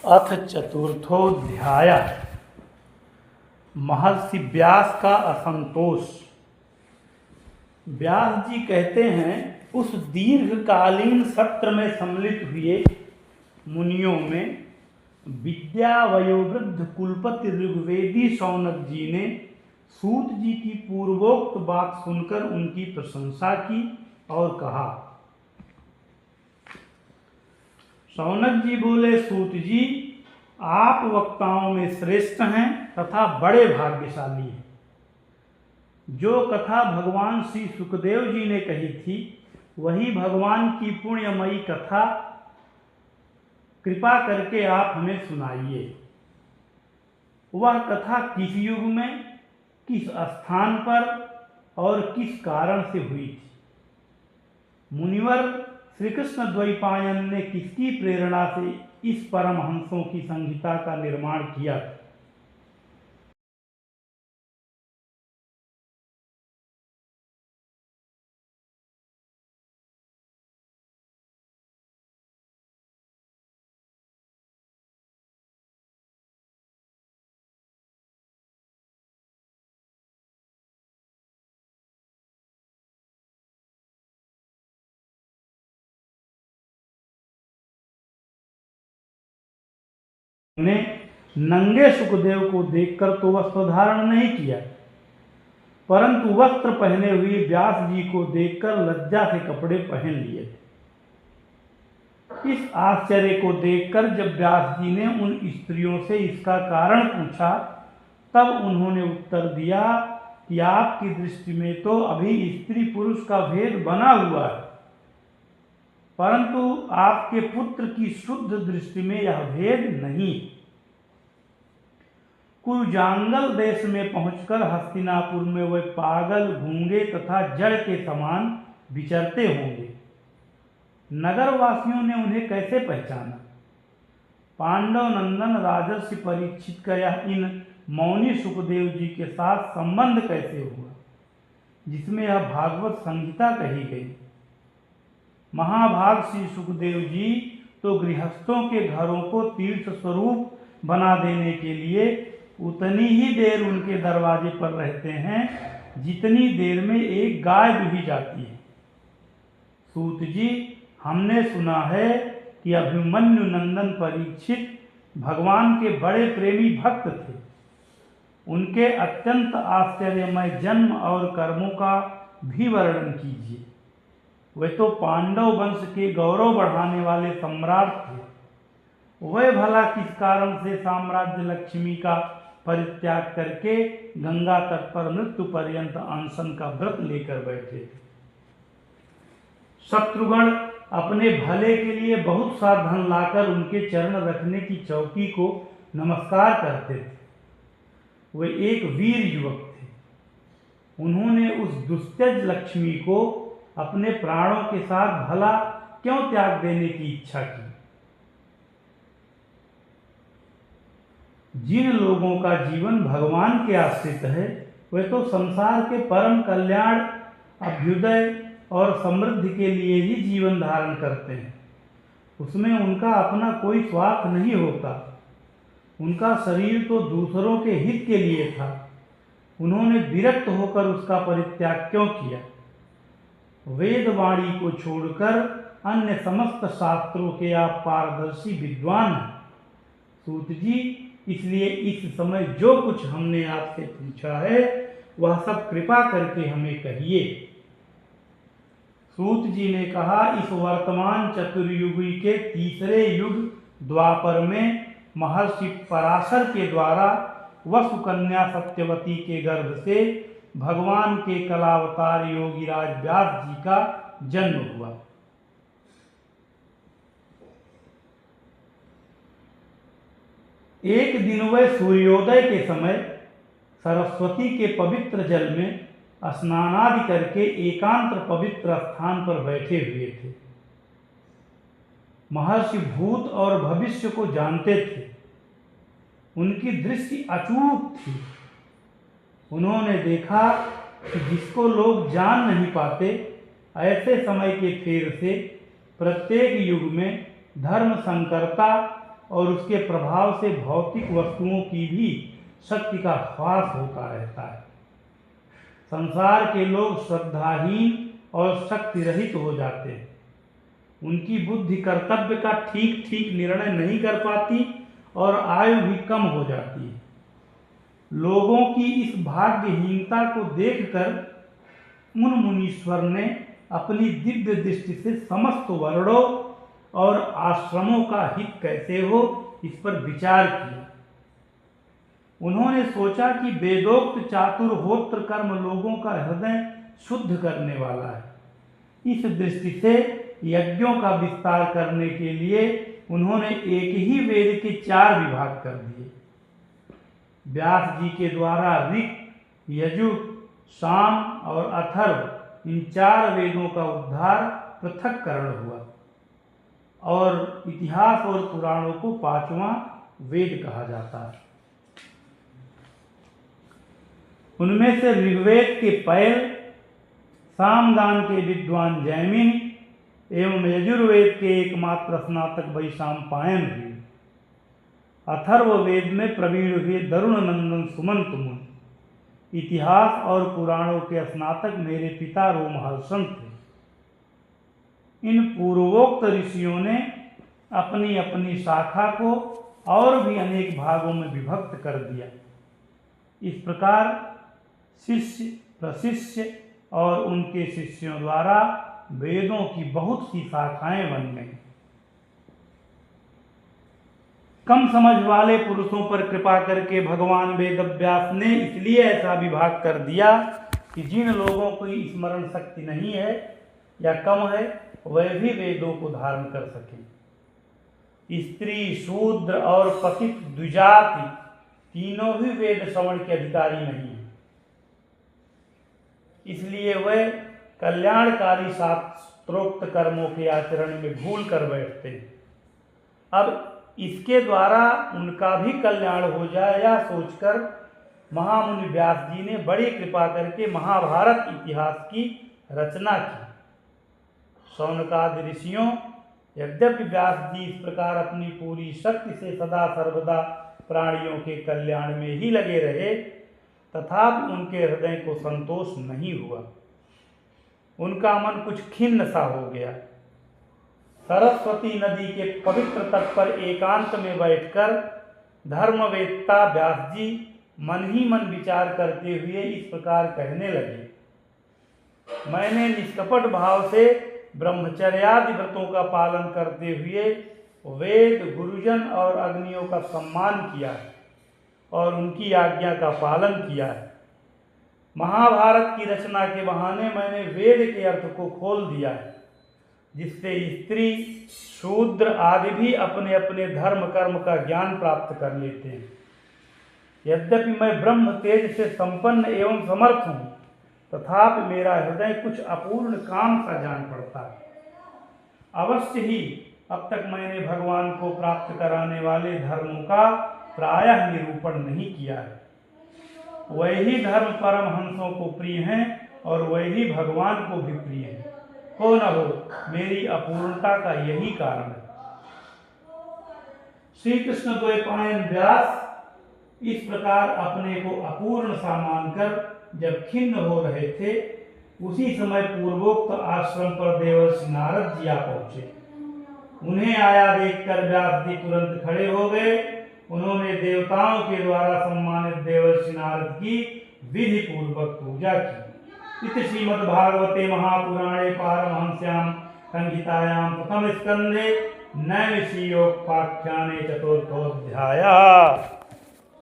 अथ चतुर्थोऽध्यायः। महर्षि व्यास का असंतोष। व्यास जी कहते हैं, उस दीर्घकालीन सत्र में सम्मिलित हुए मुनियों में विद्या वयोवृद्ध कुलपति ऋग्वेदी शौनक जी ने सूत जी की पूर्वोक्त बात सुनकर उनकी प्रशंसा की और कहा। शौनक जी बोले, सूत जी, आप वक्ताओं में श्रेष्ठ हैं तथा बड़े भाग्यशाली हैं। जो कथा भगवान श्री सुखदेव जी ने कही थी, वही भगवान की पुण्यमयी कथा कृपा करके आप हमें सुनाइए। वह कथा किस युग में, किस स्थान पर और किस कारण से हुई थी? मुनिवर श्री कृष्ण द्वैपायन ने किसकी प्रेरणा से इस परमहंसों की संहिता का निर्माण किया? ने नंगे सुखदेव को देखकर तो वस्त्र धारण नहीं किया, परंतु वस्त्र पहने हुए व्यास जी को देखकर लज्जा से कपड़े पहन लिए थे। इस आश्चर्य को देखकर जब व्यास जी ने उन स्त्रियों से इसका कारण पूछा, तब उन्होंने उत्तर दिया कि आपकी दृष्टि में तो अभी स्त्री पुरुष का भेद बना हुआ है, परंतु आपके पुत्र की शुद्ध दृष्टि में यह भेद नहीं। कुरुजांगल देश में पहुंचकर हस्तिनापुर में वे पागल, गूंगे तथा जड़ के समान विचरते होंगे। नगरवासियों ने उन्हें कैसे पहचाना? पांडव नंदन राजर्षि परीक्षित का यह इन मौनी सुखदेव जी के साथ संबंध कैसे हुआ, जिसमें यह भागवत संहिता कही गई? महाभाग श्री सुखदेव जी तो गृहस्थों के घरों को तीर्थ स्वरूप बना देने के लिए उतनी ही देर उनके दरवाजे पर रहते हैं जितनी देर में एक गाय दुही जाती है। सूत जी, हमने सुना है कि अभिमन्यु नंदन परीक्षित भगवान के बड़े प्रेमी भक्त थे। उनके अत्यंत आश्चर्यमय जन्म और कर्मों का भी वर्णन कीजिए। वे तो पांडव वंश के गौरव बढ़ाने वाले सम्राट थे। वे भला किस कारण से साम्राज्य लक्ष्मी का परित्याग करके गंगा तट पर मृत्यु पर्यंत अनशन का व्रत लेकर बैठे थे? शत्रुगण अपने भले के लिए बहुत सा धन लाकर उनके चरण रखने की चौकी को नमस्कार करते थे। वे एक वीर युवक थे। उन्होंने उस दुस्त्यज लक्ष्मी को अपने प्राणों के साथ भला क्यों त्याग देने की इच्छा की? जिन लोगों का जीवन भगवान के आश्रित है, वे तो संसार के परम कल्याण, अभ्युदय और समृद्धि के लिए ही जीवन धारण करते हैं। उसमें उनका अपना कोई स्वार्थ नहीं होता। उनका शरीर तो दूसरों के हित के लिए था। उन्होंने विरक्त होकर उसका परित्याग क्यों किया? वेदवाणी को छोड़कर अन्य समस्त शास्त्रों के आप पारदर्शी विद्वान हैं। सूत जी, इसलिए इस समय जो कुछ हमने आपसे पूछा है, वह सब कृपा करके हमें कहिए। सूत जी ने कहा, इस वर्तमान चतुर्युगी के तीसरे युग द्वापर में महर्षि पराशर के द्वारा वसुकन्या सत्यवती के गर्भ से भगवान के कलावतार योगीराज व्यास जी का जन्म हुआ। एक दिन वह सूर्योदय के समय सरस्वती के पवित्र जल में स्नानादि करके एकांत पवित्र स्थान पर बैठे हुए थे। महर्षि भूत और भविष्य को जानते थे। उनकी दृष्टि अचूक थी। उन्होंने देखा कि जिसको लोग जान नहीं पाते, ऐसे समय के फेर से प्रत्येक युग में धर्म संकरता और उसके प्रभाव से भौतिक वस्तुओं की भी शक्ति का ह्रास होता रहता है। संसार के लोग श्रद्धाहीन और शक्ति रहित हो जाते हैं। उनकी बुद्धि कर्तव्य का ठीक ठीक निर्णय नहीं कर पाती और आयु भी कम हो जाती है। लोगों की इस भाग्यहीनता को देखकर उन मुनीश्वर ने अपनी दिव्य दृष्टि से समस्त वर्णों और आश्रमों का हित कैसे हो इस पर विचार किया। उन्होंने सोचा कि वेदोक्त चातुर्होत्र कर्म लोगों का हृदय शुद्ध करने वाला है। इस दृष्टि से यज्ञों का विस्तार करने के लिए उन्होंने एक ही वेद के 4 विभाग कर दिए। व्यास जी के द्वारा ऋक्, यजुः, साम और अथर्व इन 4 वेदों का उद्धार पृथक्करण हुआ और इतिहास और पुराणों को 5वां वेद कहा जाता है। उनमें से ऋग्वेद के पैल, सामगान के विद्वान जैमिनी एवं यजुर्वेद के एकमात्र स्नातक वैशंपायन हुए। अथर्ववेद में प्रवीण हुए दरुण नंदन सुमंत मुनि। इतिहास और पुराणों के स्नातक मेरे पिता रोमहर्षण थे। इन पूर्वोक्त ऋषियों ने अपनी अपनी शाखा को और भी अनेक भागों में विभक्त कर दिया। इस प्रकार शिष्य प्रशिष्य और उनके शिष्यों द्वारा वेदों की बहुत सी शाखाएं बन गईं। कम समझ वाले पुरुषों पर कृपा करके भगवान वेदव्यास ने इसलिए ऐसा विभाग कर दिया कि जिन लोगों को स्मरण शक्ति नहीं है या कम है वह भी वेदों को धारण कर सके। स्त्री, शूद्र और पतित द्विजाति तीनों भी वेद श्रवण के अधिकारी नहीं है। इसलिए वह कल्याणकारी शास्त्रोक्त कर्मों के आचरण में भूल कर बैठते हैं। अब इसके द्वारा उनका भी कल्याण हो जाए या सोचकर महामुनि व्यास जी ने बड़ी कृपा करके महाभारत इतिहास की रचना की। शौनकादि ऋषियों, यद्यपि व्यास जी इस प्रकार अपनी पूरी शक्ति से सदा सर्वदा प्राणियों के कल्याण में ही लगे रहे, तथापि उनके हृदय को संतोष नहीं हुआ। उनका मन कुछ खिन्न सा हो गया। सरस्वती नदी के पवित्र तट पर एकांत में बैठकर धर्मवेत्ता व्यास जी मन ही मन विचार करते हुए इस प्रकार कहने लगे, मैंने निष्कपट भाव से ब्रह्मचर्यादि व्रतों का पालन करते हुए वेद, गुरुजन और अग्नियों का सम्मान किया है और उनकी आज्ञा का पालन किया है। महाभारत की रचना के बहाने मैंने वेद के अर्थ को खोल दिया है, जिससे स्त्री, शूद्र आदि भी अपने अपने धर्म कर्म का ज्ञान प्राप्त कर लेते हैं। यद्यपि मैं ब्रह्म तेज से संपन्न एवं समर्थ हूँ, तथापि मेरा हृदय कुछ अपूर्ण काम सा जान पड़ता है। अवश्य ही अब तक मैंने भगवान को प्राप्त कराने वाले धर्मों का प्रायः निरूपण नहीं किया है। वही धर्म परमहंसों को प्रिय हैं और वही भगवान को भी प्रिय है। हो न हो, मेरी अपूर्णता का यही कारण है। श्री कृष्ण द्वैपायन व्यास इस प्रकार अपने को अपूर्ण सा मानकर जब खिन्न हो रहे थे, उसी समय पूर्वोक्त आश्रम पर देवर्षि नारद जी आ पहुंचे। उन्हें आया देखकर व्यास जी तुरंत खड़े हो गए। उन्होंने देवताओं के द्वारा सम्मानित देवर्षि नारद की विधि पूर्वक पूजा की। इति श्रीमद्भागवते महापुराणे पारमहंस्यां संहितायां प्रथम स्कंधे नैमिषीयोपाख्याने 4थोऽध्यायः।